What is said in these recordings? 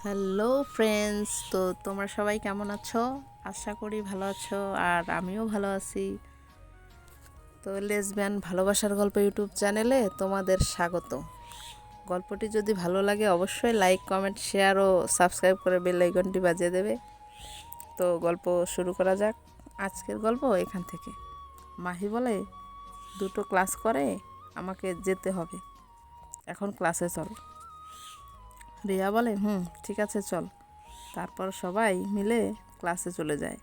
Hello friends, তো তোমরা সবাই কেমন আছো? আশা করি ভালো আছো, আর আমিও ভালো আছি। তো লেসবিয়ান ভালোবাসার গল্প ইউটিউব চ্যানেলে তোমাদের স্বাগত। গল্পটি যদি ভালো লাগে অবশ্যই লাইক, কমেন্ট, শেয়ার ও সাবস্ক্রাইব করে বেল আইকনটি বাজিয়ে দেবে। তো গল্প শুরু করা যাক। আজকের গল্প এখান থেকে। মাহি বলে, দুটো ক্লাস করে আমাকে যেতে হবে, এখন ক্লাসে চল। রিয়া বলে, ঠিক আছে চল। তারপর সবাই মিলে ক্লাসে চলে যায়।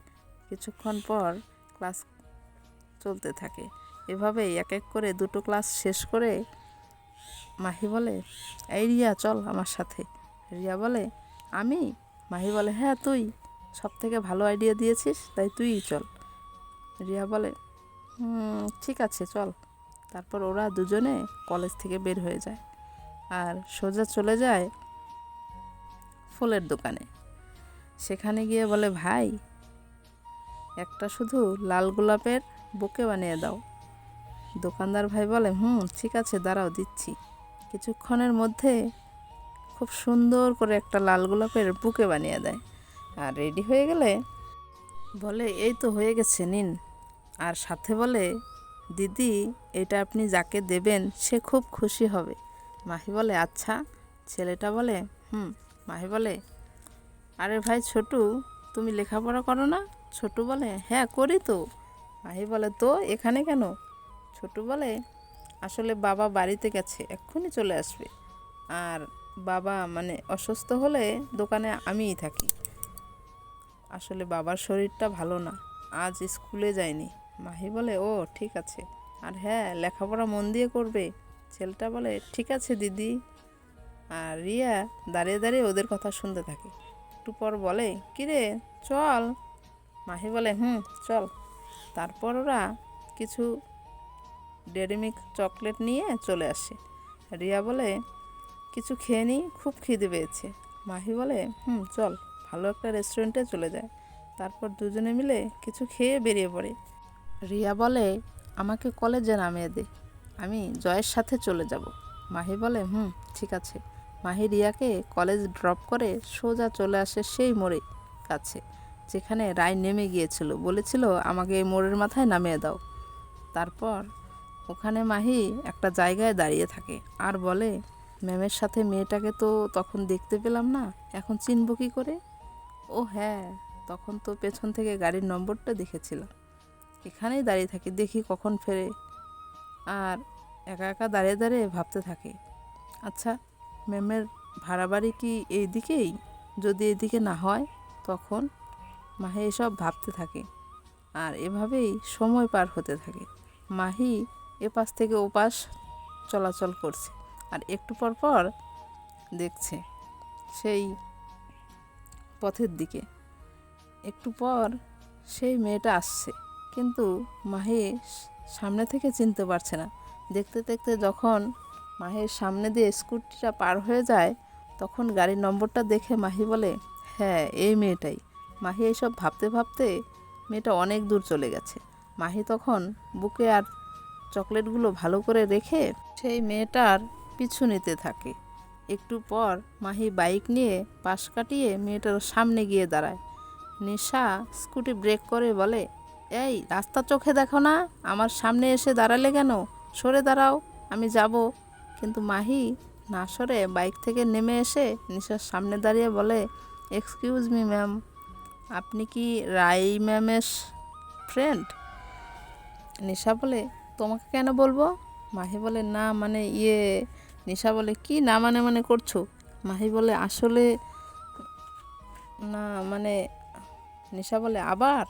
কিছুক্ষণ পর ক্লাস চলতে থাকে। এভাবেই এক এক করে দুটো ক্লাস শেষ করে মাহি বলে, এই রিয়া চল আমার সাথে। রিয়া বলে, আমি? মাহি বলে, হ্যাঁ তুই, সব থেকে ভালো আইডিয়া দিয়েছিস, তাই তুইই চল। রিয়া বলে, ঠিক আছে চল। তারপর ওরা দুজনে কলেজ থেকে বের হয়ে যায় আর সোজা চলে যায় ফুলের দোকানে। সেখানে গিয়ে বলে, ভাই একটা শুধু লাল গোলাপের বুকে বানিয়ে দাও। দোকানদার ভাই বলে, ঠিক আছে দাঁড়াও দিচ্ছি। কিছুক্ষণের মধ্যে খুব সুন্দর করে একটা লাল গোলাপের বুকে বানিয়ে দেয়। আর রেডি হয়ে গেলে বলে, এই তো হয়ে গেছে, নিন। আর সাথে বলে, দিদি এটা আপনি যাকে দেবেন সে খুব খুশি হবে। মাহি বলে, আচ্ছা। ছেলেটা বলে, মাহি বলে, আরে ভাই ছোটু, তুমি লেখাপড়া করো না? ছোটু বলে, হ্যাঁ করি তো। মাহি বলে, তো এখানে কেন? ছোটু বলে, আসলে বাবা বাড়িতে গেছে, এক্ষুনি চলে আসবে। আর বাবা অসুস্থ হলে দোকানে আমিই থাকি। আসলে বাবার শরীরটা ভালো না, আজ স্কুলে যায়নি। মাহি বলে, ও ঠিক আছে, আর হ্যাঁ লেখাপড়া মন দিয়ে করবে। ছেলেটা বলে, ঠিক আছে দিদি। আর রিয়া দাঁড়িয়ে দাঁড়িয়ে ওদের কথা শুনতে থাকে। একটু পর বলে, কিরে চল। মাহি বলে, চল। তারপর ওরা কিছু ডেয়ারি মিল্ক চকলেট নিয়ে চলে আসে। রিয়া বলে, কিছু খেয়ে নিই, খুব খিদে পেয়েছে। মাহি বলে, চল, ভালো একটা রেস্টুরেন্টে চলে যায়। তারপর দুজনে মিলে কিছু খেয়ে বেরিয়ে পড়ে। রিয়া বলে, আমাকে কলেজে নামিয়ে দে, আমি জয়ের সাথে চলে যাব। মাহি বলে, ঠিক আছে। মাহি রিয়াকে কলেজ ড্রপ করে সোজা চলে আসে সেই মোড়ে কাছে যেখানে রায় নেমে গিয়েছিল, বলেছিল আমাকে এই মোড়ের মাথায় নামিয়ে দাও। তারপর ওখানে মাহি একটা জায়গায় দাঁড়িয়ে থাকে আর বলে, ম্যামের সাথে মেয়েটাকে তো তখন দেখতে পেলাম না, এখন চিনব কী করে? ও হ্যাঁ, তখন তো পেছন থেকে গাড়ির নম্বরটা দেখেছিলাম। এখানেই দাঁড়িয়ে থাকি, দেখি কখন ফেরে। আর একা একা দাঁড়িয়ে দাঁড়িয়ে ভাবতে থাকে, আচ্ছা ম্যামের ভাড়া বাড়ি কি এই দিকেই? যদি এদিকে না হয় তখন? মাহি এসব ভাবতে থাকে আর এভাবেই সময় পার হতে থাকে। মাহি এপাশ থেকে ওপাশ চলাচল করছে আর একটু পর পর দেখছে সেই পথের দিকে। একটু পর সেই মেয়েটা আসছে, কিন্তু মাহি সামনে থেকে চিনতে পারছে না। দেখতে দেখতে যখন মাহির সামনে দিয়ে স্কুটিটা পার হয়ে যায়, তখন গাড়ির নম্বরটা দেখে মাহি বলে, হ্যাঁ এই মেয়েটাই। মাহি এইসব ভাবতে ভাবতে মেয়েটা অনেক দূর চলে গেছে। মাহি তখন বুকে আর চকলেটগুলো ভালো করে রেখে সেই মেয়েটার পিছু নিতে থাকে। একটু পর মাহি বাইক নিয়ে পাশ কাটিয়ে মেয়েটার সামনে গিয়ে দাঁড়ায়। নিশা স্কুটি ব্রেক করে বলে, এই রাস্তা চোখে দেখো না, আমার সামনে এসে দাঁড়ালে কেন? সরে দাঁড়াও, আমি যাব। কিন্তু মাহি না সরে বাইক থেকে নেমে এসে নিশার সামনে দাঁড়িয়ে বলে, এক্সকিউজ মি ম্যাম, আপনি কি রাই ম্যামের ফ্রেন্ড? নিশা বলে, তোমাকে কেন বলবো? মাহি বলে, না নিশা বলে, কি না করছো? মাহি বলে, আসলে না নিশা বলে, আবার?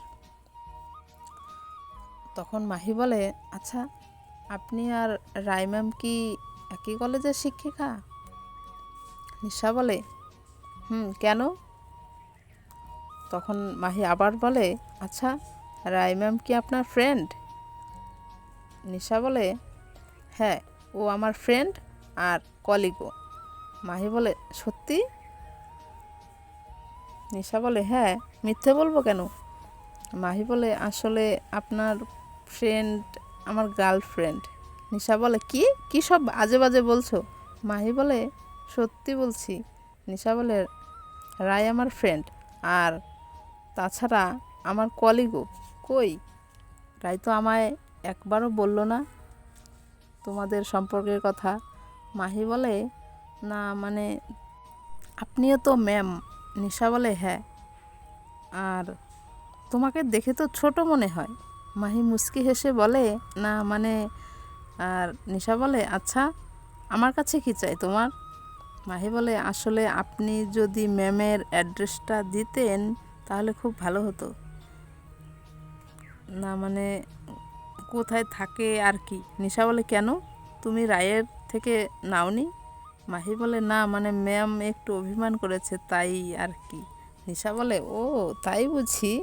তখন মাহি বলে, আচ্ছা আপনি আর রাই ম্যাম কি একই কলেজের শিক্ষিকা? নিশা বলে, কেন? তখন মাহি আবার বলে, আচ্ছা রাই ম্যাম কি আপনার ফ্রেন্ড? নিশা বলে, হ্যাঁ ও আমার ফ্রেন্ড আর কলিগও। মাহি বলে, সত্যি? নিশা বলে, হ্যাঁ, মিথ্যে বলবো কেন? মাহি বলে, আসলে আপনার ফ্রেন্ড আমার গার্লফ্রেন্ড। নিশা বলে, কি কি সব আজে বাজে বলছো? মাহি বলে, সত্যি বলছি। নিশা বলে, রায় আমার ফ্রেন্ড, আর তাছাড়া আমার কলিগও। কই, রায় তো আমায় একবারও বলল না তোমাদের সম্পর্কের কথা। মাহি বলে, না মানে আপনিও তো ম্যাম। নিশা বলে, হ্যাঁ, আর তোমাকে দেখে তো ছোট মনে হয়। মাহি মুচকি হেসে বলে, না মানে, আর নিশা বলে, আচ্ছা আমার কাছে কি চাই তোমার? মাহি বলে, আসলে আপনি যদি ম্যামের অ্যাড্রেসটা দিতেন তাহলে খুব ভালো হতো। না মানে কোথায় থাকে আর কি। নিশা বলে, কেন, তুমি রায়ের থেকে নাওনি? মাহি বলে, না মানে ম্যাম একটু অভিমান করেছে তাই আর কি। নিশা বলে, ও তাই বুঝি।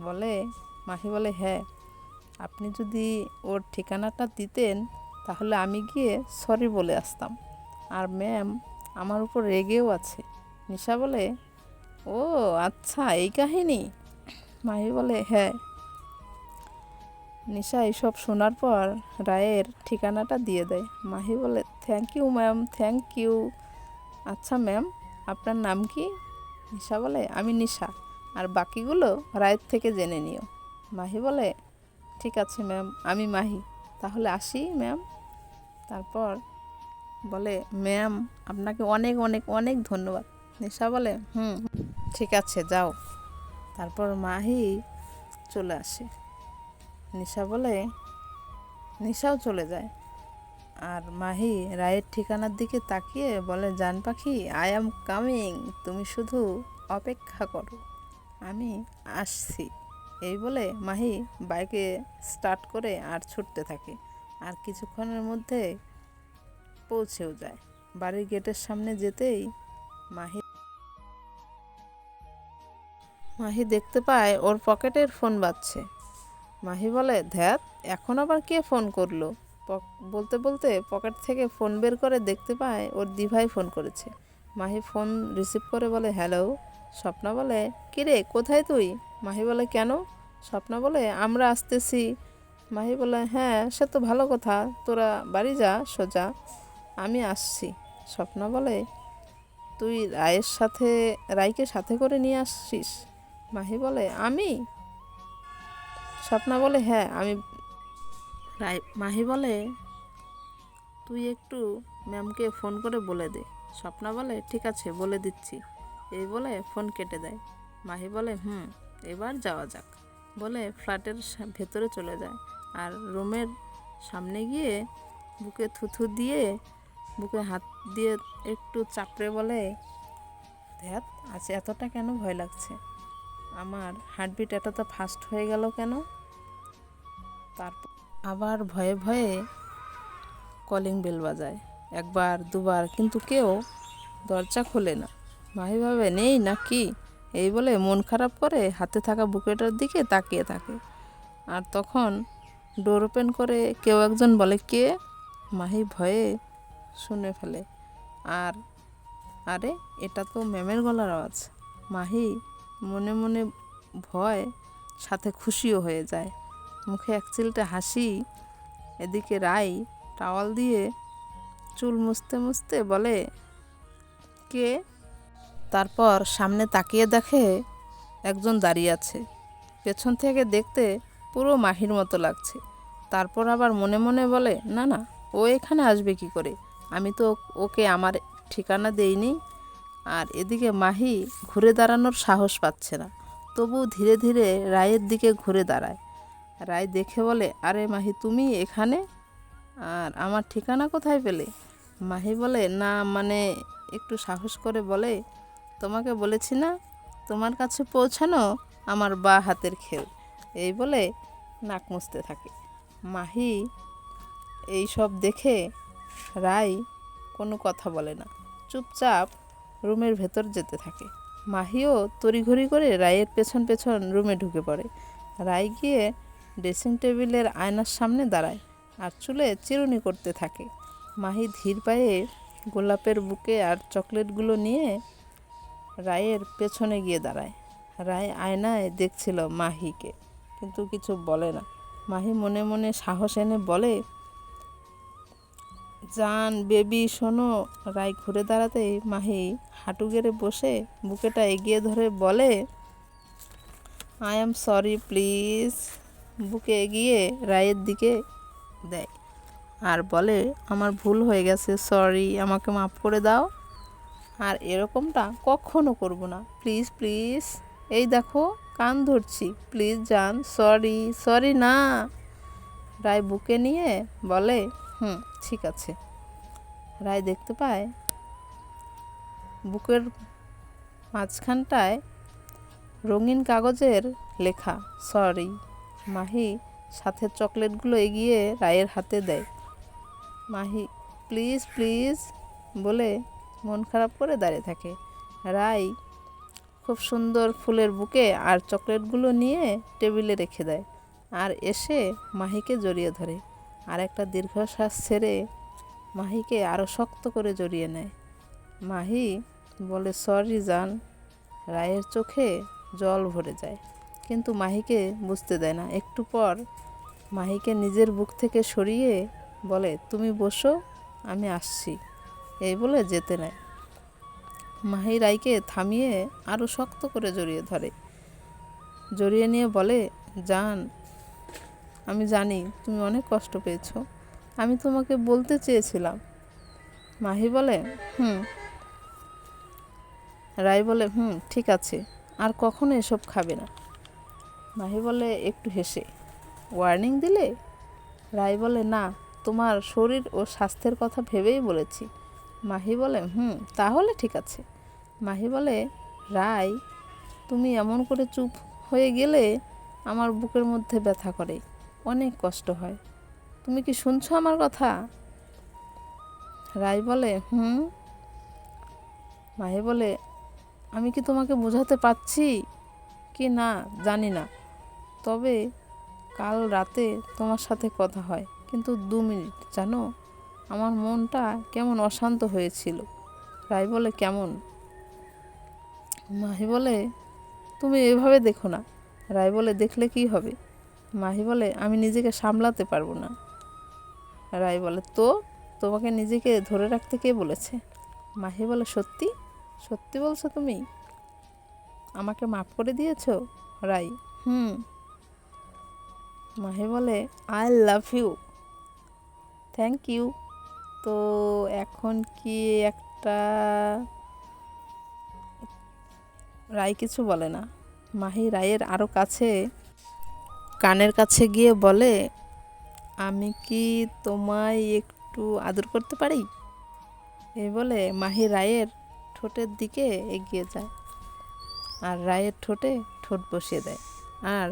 বলে মাহি বলে, হ্যাঁ, আপনি যদি ওর ঠিকানাটা দিতেন তাহলে আমি গিয়ে সরি বলে আসতাম, আর ম্যাম আমার উপর রেগেও আছে। নিশা বলে, ও আচ্ছা এই কাহিনী। মাহি বলে, হ্যাঁ। নিশা এইসব শোনার পর রায়ের ঠিকানাটা দিয়ে দেয়। মাহি বলে, thank you ma'am, thank you. আচ্ছা ম্যাম, আপনার নাম কি? নিশা বলে, আমি নিশা, আর বাকিগুলো রায়ের থেকে জেনে নিও। মাহি বলে, ঠিক আছে ম্যাম, আমি মাহি, তাহলে আসি ম্যাম। তারপর বলে, ম্যাম আপনাকে অনেক অনেক অনেক ধন্যবাদ। নিশা বলে, ঠিক আছে যাও। তারপর মাহি চলে আসে। নিশাও চলে যায়। আর মাহি রায়ের ঠিকানার দিকে তাকিয়ে বলে, জান পাখি, আই অ্যাম কামিং, তুমি শুধু অপেক্ষা করো, আমি আসছি। এই বলে মাহি বাইকে স্টার্ট করে আর ছুটতে থাকে, আর কিছুক্ষণের মধ্যে পৌঁছেও যায়। বাড়ির গেটের সামনে যেতেই মাহি দেখতে পায় ওর পকেটের ফোন বাজছে। মাহি বলে, ধ্যাত, এখন আবার কে ফোন করলো? বলতে বলতে পকেট থেকে ফোন বের করে দেখতে পায় ওর দিভাই ফোন করেছে। মাহি ফোন রিসিভ করে বলে, হ্যালো। স্বপ্না বলে, কিরে কোথায় তুই? মাহি বলে, কেন? স্বপ্না বলে, আমরা আসতেছি। মাহি বলে, হ্যাঁ সে তো ভালো কথা, তোরা বাড়ি যা সোজা, আমি আসছি। স্বপ্না বলে, তুই রায়কে সাথে করে নিয়ে আসছিস? মাহি বলে, আমি? স্বপ্না বলে, হ্যাঁ আমি। মাহি বলে, তুই একটু ম্যামকে ফোন করে বলে দে। স্বপ্না বলে, ঠিক আছে বলে দিচ্ছি। এই বলে ফোন কেটে দেয়। মাহি বলে, এবার যাওয়া যাক বলে ফ্ল্যাটের ভেতরে চলে যায়। আর রুমের সামনে গিয়ে বুকে থুথু দিয়ে বুকে হাত দিয়ে একটু চাপড়ে বলে, ধ্যাত, আজ এতটা কেন ভয় লাগছে? আমার হার্টবিট এতটা ফাস্ট হয়ে গেল কেন? তারপর আবার ভয়ে ভয়ে কলিং বেল বাজায়, একবার দুবার, কিন্তু কেউ দরজা খোলে না। মাহি ভাবে, নেই না কি? এই বলে মন খারাপ করে হাতে থাকা বুকেটার দিকে তাকিয়ে থাকে। আর তখন ডোর ওপেন করে কেউ একজন বলে, কে? মাহি ভয়ে শুনে ফেলে, আর আরে এটা তো ম্যামের গলার আওয়াজ। মাহি মনে মনে ভয় সাথে খুশিও হয়ে যায়, মুখে এক চিলটে হাসি। এদিকে রাই টাওয়াল দিয়ে চুল মুছতে মুছতে বলে, কে? তারপর সামনে তাকিয়ে দেখে একজন দাঁড়িয়ে আছে। পেছন থেকে দেখতে পুরো মাহির মতো লাগছে। তারপর আবার মনে মনে বলে, না না, ও এখানে আসবে কি করে? আমি তো ওকে আমার ঠিকানা দেইনি। আর এদিকে মাহি ঘুরে দাঁড়ানোর সাহস পাচ্ছে না, তবু ধীরে ধীরে রায়ের দিকে ঘুরে দাঁড়ায়। রায় দেখে বলে, আরে মাহি, তুমি এখানে? আর আমার ঠিকানা কোথায় পেলে? মাহি বলে, না মানে, একটু সাহস করে বলে, তোমাকে বলেছি না তোমার কাছে পৌঁছানো আমার বা হাতের খেল। এই বলে নাক মুছতে থাকে। মাহি এই সব দেখে রায় কোনো কথা বলে না, চুপচাপ রুমের ভেতর যেতে থাকে। মাহিও তড়িঘড়ি করে রায়ের পেছন পেছন রুমে ঢুকে পড়ে। রায় গিয়ে ড্রেসিং টেবিলের আয়নার সামনে দাঁড়ায় আর চুলে চিরুনি করতে থাকে। মাহি ধীর পায়ে গোলাপের বুকে আর চকলেটগুলো নিয়ে রায়ের পেছনে গিয়ে দাঁড়ায়। রায় আয়নায় দেখছিল মাহিকে, কিন্তু কিছু বলে না। মাহি মনে মনে সাহস এনে বলে, জান বেবি শোনো। রায় ঘুরে দাঁড়াতেই মাহি হাঁটু গেড়ে বসে বুকেটা এগিয়ে ধরে বলে, আই এম সরি প্লিজ। বুকে এগিয়ে রায়ের দিকে দেয় আর বলে, আমার ভুল হয়ে গেছে, সরি, আমাকে মাফ করে দাও। আর এরকমটা কখনো করব না, প্লিজ প্লিজ। এই দেখো কান ধরছি, প্লিজ জান, সরি সরি না। রায় বুকে নিয়ে বলে, ঠিক আছে। রায় দেখতে পায় বুকের মাঝখানটায় রঙিন কাগজের লেখা সরি। মাহি সাথে চকলেটগুলো এগিয়ে রায়ের হাতে দেয়। মাহি প্লিজ প্লিজ বলে মন খারাপ করে দাঁড়িয়ে থাকে। রায় খুব সুন্দর ফুলের বুকে আর চকলেটগুলো নিয়ে টেবিলে রেখে দেয় আর এসে মাহিকে জড়িয়ে ধরে আর একটা দীর্ঘশ্বাস ছেড়ে মাহিকে আরও শক্ত করে জড়িয়ে নেয়। মাহি বলে, সরি জান। রায়ের চোখে জল ভরে যায়, কিন্তু মাহিকে বুঝতে দেয় না। একটু পর মাহিকে নিজের বুক থেকে সরিয়ে বলে, তুমি বসো, আমি আসছি। এই বলে যেতে নেয়। মাহি রায়কে থামিয়ে আরও শক্ত করে জড়িয়ে ধরে, জড়িয়ে নিয়ে বলে, জান, আমি জানি তুমি অনেক কষ্ট পেয়েছো, আমি তোমাকে বলতে চেয়েছিলাম। মাহি বলে, রায় বলে, ঠিক আছে, আর কখনো এসব খাবে না। মাহি বলে একটু হেসে, ওয়ার্নিং দিলে? রায় বলে, না, তোমার শরীর ও স্বাস্থ্যের কথা ভেবেই বলেছি। মাহি বলে, তাহলে ঠিক আছে। মাহি বলে, রায়, তুমি এমন করে চুপ হয়ে গেলে আমার বুকের মধ্যে ব্যথা করে, অনেক কষ্ট হয়। তুমি কি শুনছো আমার কথা? রায় বলে, মাহি বলে, আমি কি তোমাকে বোঝাতে পারছি কি না জানি না, তবে কাল রাতে তোমার সাথে কথা হয়, কিন্তু 2 মিনিট, জানো, আমার মনটা কেমন অশান্ত হয়েছিল। রায় বলে, কেমন? মাহি বলে, তুমি এভাবে দেখো না। রায় বলে, দেখলে কি হবে? মাহি বলে, আমি নিজেকে সামলাতে পারবো না। রায় বলে, তো তোমাকে নিজেকে ধরে রাখতে কে বলেছে? মাহি বলে, সত্যি সত্যি বলছো তুমি? আমাকে মাফ করে দিয়েছো? রায়, মাহি বলে, I love you, thank you. তো এখন কি একটা রায় কিছু বলে না। মাহি রায়ের আরও কানের কাছে গিয়ে বলে, আমি কি তোমায় একটু আদর করতে পারি? এই বলে মাহি রায়ের ঠোঁটের দিকে এগিয়ে যায় আর রায়ের ঠোঁটে ঠোঁট বসিয়ে দেয় আর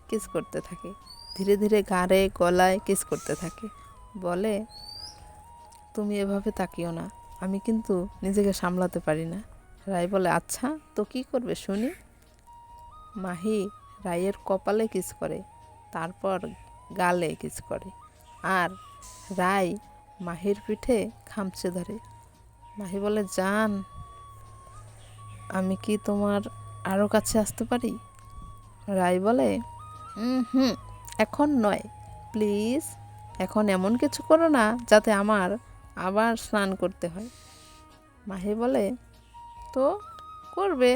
কিস করতে থাকে। ধীরে ধীরে ঘাড়ে গলায় কিস করতে থাকে। বলে, তুমি এভাবে তাকিও না, আমি কিন্তু নিজেকে সামলাতে পারি না। রায় বলে, আচ্ছা, তো কী করবে শুনি? মাহি রায়ের কপালে কিস করে, তারপর গালে কিস করে আর রায় মাহির পিঠে খামচে ধরে। মাহি বলে, জান, আমি কি তোমার আরও কাছে আসতে পারি? রায় বলে, এখন নয়, প্লিজ। এখন এমন কিছু করো না যাতে আমার আবার স্নান করতে হয়। মাহি বলে, তো করবে?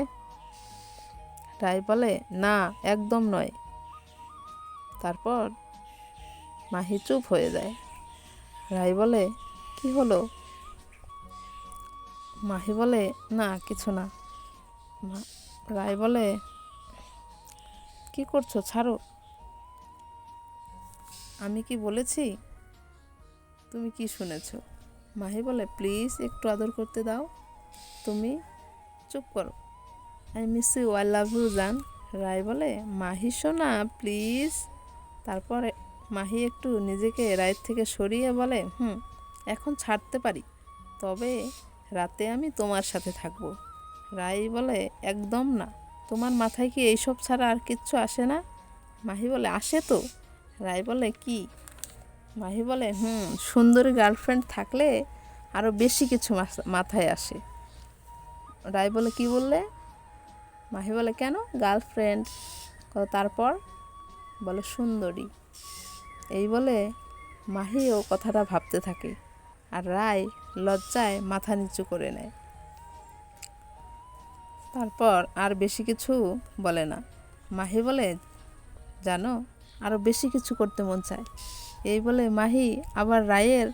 রায় বলে, না, একদম নয়। তারপর মাহি চুপ হয়ে যায়। রায় বলে, কি হলো? মাহি বলে, না, কিছু না। রায় বলে, কি করছো, ছাড়ো। আমি কি বলেছি? তুমি কি শুনেছো? মাহি বলে, প্লিজ একটু আদর করতে দাও। তুমি চুপ করো। I miss you, I love you, জান। রায় বলে, মাহি শোনা, প্লিজ। তারপরে মাহি একটু নিজেকে রায়ের থেকে সরিয়ে বলে, এখন ছাড়তে পারি, তবে রাতে আমি তোমার সাথে থাকবো। রায় বলে, একদম না, তোমার মাথায় কি এইসব ছাড়া আর কিচ্ছু আসে না? মাহি বলে, আসে তো। রায় বলে, কি? মাহি বলে, সুন্দরী গার্লফ্রেন্ড থাকলে আরও বেশি কিছু মাথায় আসে। রায় বলে, কি বললে? মাহি বলে, কেন গার্লফ্রেন্ড? তারপর বলে, সুন্দরী। এই বলে মাহিও কথাটা ভাবতে থাকে আর রায় লজ্জায় মাথা নিচু করে নেয়। তারপর আর বেশি কিছু বলে না। মাহি বলে, জানো, আরও বেশি কিছু করতে মন চায়। এই বলে মাহি আবার রায়ের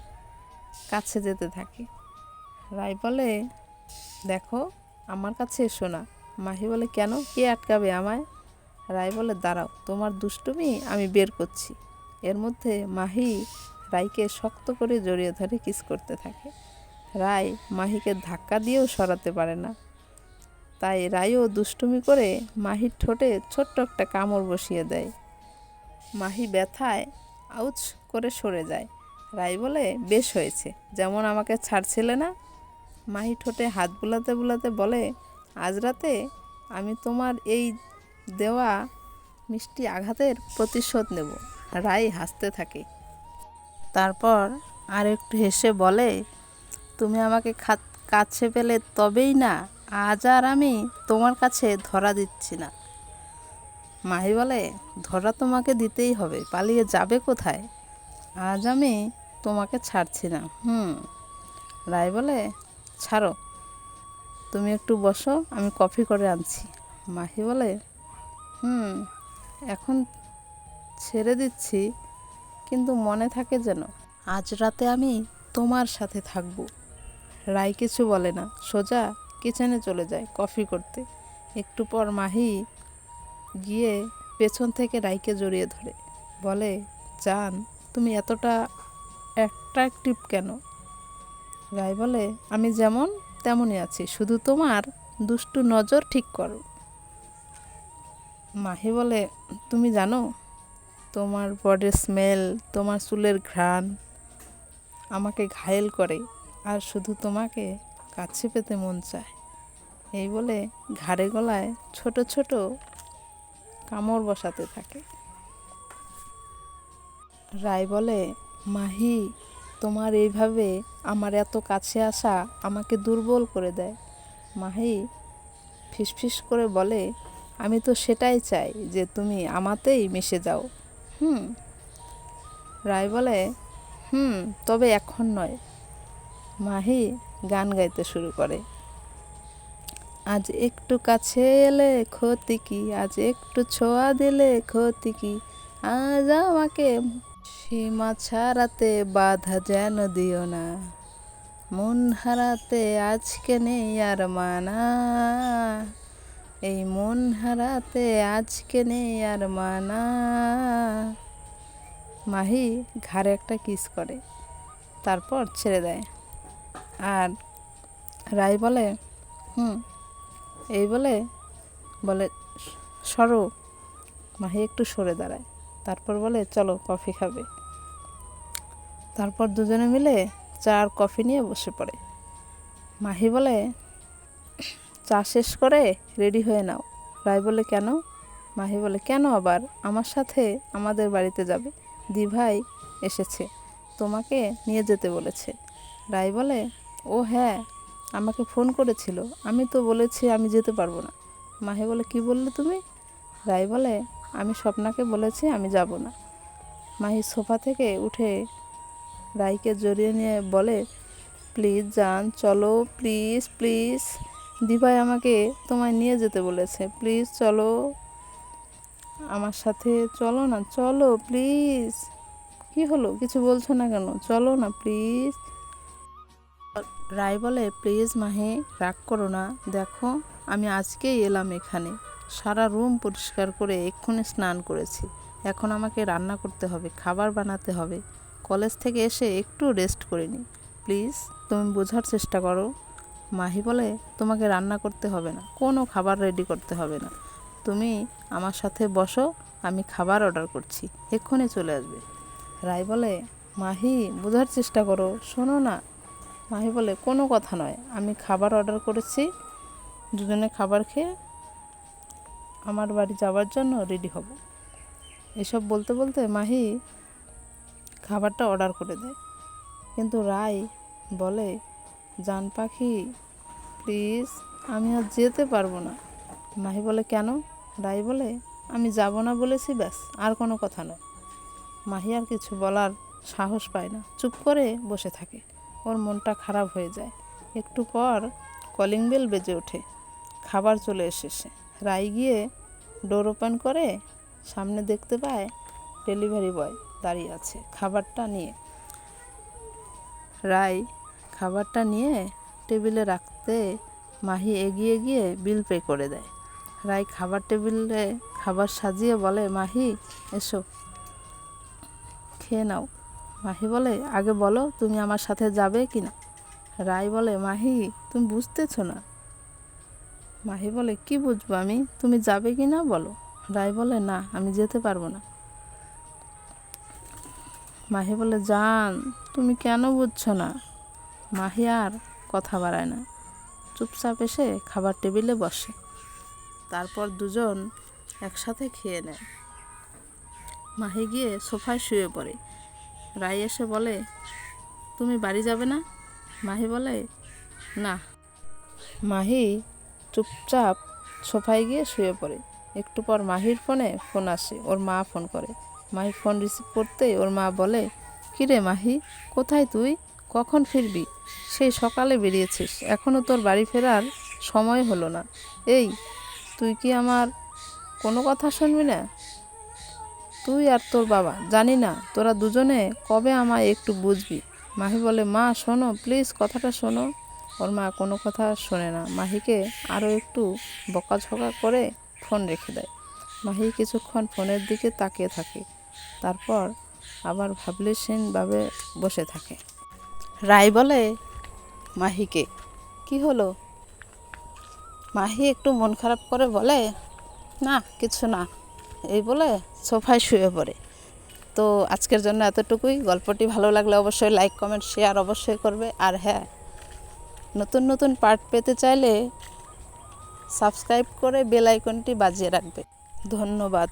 কাছে যেতে থাকে। রায় বলে, দেখো, আমার কাছে এসো না। মাহি বলে, কেন, কে আটকাবে আমায়? রায় বলে, দাঁড়াও, তোমার দুষ্টুমি আমি বের করছি। এর মধ্যে মাহি রায়কে শক্ত করে জড়িয়ে ধরে কিস করতে থাকে। রায় মাহিকে ধাক্কা দিয়েও সরাতে পারে না। তাই রায়ও দুষ্টুমি করে মাহির ঠোঁটে ছোট্ট একটা কামড় বসিয়ে দেয়। মাহি ব্যথায় আউচ করে সরে যায়। রায় বলে, বেশ হয়েছে, যেমন আমাকে ছাড়ছিলে না। মাহি ঠোঁটে হাত বুলাতে বুলাতে বলে, আজ রাতে আমি তোমার এই দেওয়া মিষ্টি আঘাতের প্রতিশোধ নেব। রায় হাসতে থাকে। তারপর আর একটু হেসে বলে, তুমি আমাকে কাছে পেলে তবেই না, আজ আর আমি তোমার কাছে ধরা দিচ্ছি না। মাহি বলে, ধরা তোমাকে দিতেই হবে, পালিয়ে যাবে কোথায়? আজ আমি তোমাকে ছাড়ছি না। রায় বলে, ছাড়ো, তুমি একটু বসো, আমি কফি করে আনছি। মাহি বলে, এখন ছেড়ে দিচ্ছি, কিন্তু মনে থাকে যেন আজ রাতে আমি তোমার সাথে থাকবো। রায় কিছু বলে না, সোজা কিচেনে চলে যায় কফি করতে। একটু পর মাহি গিয়ে পেছন থেকে রায়কে জড়িয়ে ধরে বলে, জান, তুমি এতটা অ্যাট্রাকটিভ কেন? রায় বলে, আমি যেমন তেমনই আছি, শুধু তোমার দুষ্টু নজর ঠিক করো। মাহি বলে, তুমি জানো, তোমার বডির স্মেল, তোমার চুলের ঘ্রাণ আমাকে ঘায়েল করে, আর শুধু তোমাকে কাছে পেতে মন চায়। এই বলে ঘাড়ে গলায় ছোট ছোট কামড় বসাতে থাকে। রায় বলে, মাহি, তোমার এইভাবে আমার এত কাছে আসা আমাকে দুর্বল করে দেয়। মাহি ফিসফিস করে বলে, আমি তো সেটাই চাই, যে তুমি আমাতেই মিশে যাও। রায় বলে, তবে এখন নয়। মাহি গান গাইতে শুরু করে, আজ একটু কাছে এলে ক্ষতি কি, আজ একটু ছোঁয়া দিলে ক্ষতি কি, আজ আমাকে সীমা ছাড়াতে বাধা যেন দিও না, মন হারাতে আজকে নেই আর মানা, এই মন হারাতে আজকে নেই আর মানা। মাহি ঘাড়ে একটা কিস করে, তারপর ছেড়ে দেয়। আর রায় বলে, এই বলে সরো। মাহি একটু সরে দাঁড়ায়, তারপর বলে, চলো কফি খাবে। তারপর দুজনে মিলে চা আর কফি নিয়ে বসে পড়ে। মাহি বলে, চা শেষ করে রেডি হয়ে নাও। রায় বলে, কেন? মাহি বলে, কেন আবার? আমার সাথে আমাদের বাড়িতে যাবে, দিভাই এসেছে, তোমাকে নিয়ে যেতে বলেছে। রায় বলে, ও হ্যাঁ, আমাকে ফোন করেছিল, আমি তো বলেছি আমি যেতে পারবো না। মাহি বলে, কি বললে তুমি? রায় বলে, আমি স্বপ্নাকে বলেছি আমি যাব না। মাহি সোফা থেকে উঠে রায়কে জড়িয়ে নিয়ে বলে, প্লিজ জান, চলো, প্লিজ প্লিজ, দিভাই আমাকে তোমায় নিয়ে যেতে বলেছে, প্লিজ চলো, আমার সাথে চলো না, চলো প্লিজ। কি হলো, কিছু বলছো না কেন? চলো না প্লিজ। রায় বলে, প্লিজ মাহি, রাগ করো না, দেখো আমি আজকেই এলাম এখানে, সারা রুম পরিষ্কার করে এক্ষুনি স্নান করেছি, এখন আমাকে রান্না করতে হবে, খাবার বানাতে হবে, কলেজ থেকে এসে একটু রেস্ট করে নিই, প্লিজ তুমি বোঝার চেষ্টা করো। মাহি বলে, তোমাকে রান্না করতে হবে না, কোনো খাবার রেডি করতে হবে না, তুমি আমার সাথে বসো, আমি খাবার অর্ডার করছি, এক্ষুনি চলে আসবে। রায় বলে, মাহি বোঝার চেষ্টা করো, শোনো না। মাহি বলে, কোনো কথা নয়, আমি খাবার অর্ডার করেছি, দুজনে খাবার খেয়ে আমার বাড়ি যাওয়ার জন্য রেডি হব। এসব বলতে বলতে মাহি খাবারটা অর্ডার করে দেয়। কিন্তু রায় বলে, জান পাখি, প্লিজ আমি আর যেতে পারবো না। মাহি বলে, কেন? রায় বলে, আমি যাব না বলেছি, ব্যাস, আর কোনো কথা নয়। মাহি আর কিছু বলার সাহস পায় না, চুপ করে বসে থাকে। ওর মনটা খারাপ হয়ে যায়। একটু পর কলিং বেল বেজে ওঠে। খাবার চলে এসেছে। রাই গিয়ে ডোর ওপেন করে সামনে দেখতে পায় ডেলিভারি বয় দাঁড়িয়ে আছে খাবারটা নিয়ে। রাই খাবারটা নিয়ে টেবিলে রাখতে মাহি এগিয়ে গিয়ে বিল পে করে দেয়। রাই খাবার টেবিলে খাবার সাজিয়ে বলে, মাহি এসো খেয়ে নাও। মাহি বলে, আগে বলো তুমি আমার সাথে যাবে কি না। রাই বলে, মাহি তুমি বুঝতেছ না। মাহি বলে, কি বুঝবো আমি, তুমি যাবে কি না বলো। রাই বলে, না আমি যেতে পারবো না। মাহি বলে, জান তুমি কেন বুঝছো না। মাহি আর কথা বাড়ায় না, চুপচাপ এসে খাবার টেবিলে বসে। তারপর দুজন একসাথে খেয়ে নেয়। মাহি গিয়ে সোফায় শুয়ে পড়ে। রাই এসে বলে, তুমি বাড়ি যাবে না। মাহি বলে, না। মাহি চুপচাপ সোফায় গিয়ে শুয়ে পড়ে। একটু পর মাহির ফোন আসে। ওর মা ফোন করে। মাহি ফোন রিসিভ করতেই ওর মা বলে, কিরে মাহি, কোথায় তুই, কখন ফিরবি? সেই সকালে বেরিয়েছিস, এখনও তোর বাড়ি ফেরার সময় হলো না। এই তুই কি আমার কোনো কথা শুনবি না? তুই আর তোর বাবা, জানি না তোরা দুজনে কবে আমায় একটু বুঝবি। মাহি বলে, মা শোনো প্লিজ, কথাটা শোনো। ওর মা কোনো কথা শোনে না। মাহিকে আরও একটু বকাঝকা করে ফোন রেখে দেয়। মাহি কিছুক্ষণ ফোনের দিকে তাকিয়ে থাকে, তারপর আবার ভাবলেশীনভাবে বসে থাকে। রাই বলে মাহিকে, কি হলো? মাহি একটু মন খারাপ করে বলে, না কিছু না, এই বলে সোফায় শুয়ে পড়ে। তো আজকের জন্য এতটুকুই। গল্পটি ভালো লাগলে অবশ্যই লাইক কমেন্ট শেয়ার অবশ্যই করবে। আর হ্যাঁ, নতুন নতুন পার্ট পেতে চাইলে সাবস্ক্রাইব করে বেল আইকনটি বাজিয়ে রাখবে। ধন্যবাদ।